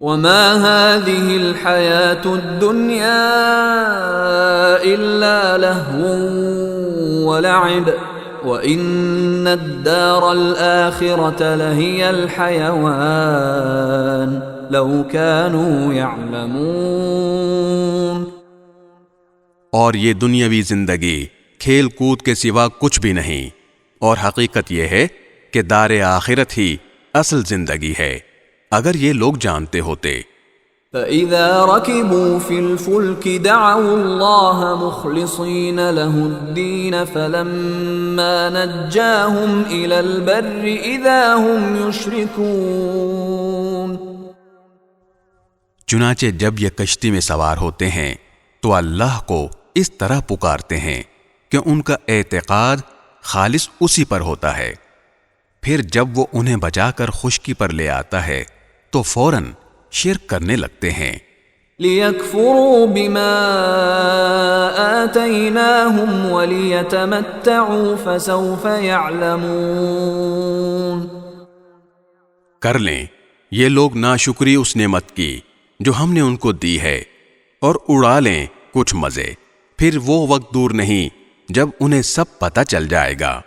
وما هذه الحياة الدنيا إلا لهو ولعب وإن الدار الآخرة لهي الحيوان لو كانوا يعلمون۔ اور یہ دنیاوی زندگی کھیل کود کے سوا کچھ بھی نہیں، اور حقیقت یہ ہے کہ دار آخرت ہی اصل زندگی ہے، اگر یہ لوگ جانتے ہوتے۔ فَإِذَا رَكِبُوا فِي الْفُلْكِ دَعَوُا اللَّهَ مُخْلِصِينَ لَهُ الدِّينَ فَلَمَّا نَجَّاهُمْ إِلَى الْبَرِّ إِذَا هُمْ يُشْرِكُونَ۔ چنانچہ جب یہ کشتی میں سوار ہوتے ہیں تو اللہ کو اس طرح پکارتے ہیں کہ ان کا اعتقاد خالص اسی پر ہوتا ہے، پھر جب وہ انہیں بچا کر خشکی پر لے آتا ہے تو فوراً شرک کرنے لگتے ہیں۔ لِيَكْفُرُوا بِمَا آتَيْنَاهُمْ وَلِيَتَمَتَّعُوا فَسَوْفَ يَعْلَمُونَ۔ کر لیں یہ لوگ ناشکری اس نعمت کی جو ہم نے ان کو دی ہے، اور اڑا لیں کچھ مزے، پھر وہ وقت دور نہیں جب انہیں سب پتہ چل جائے گا۔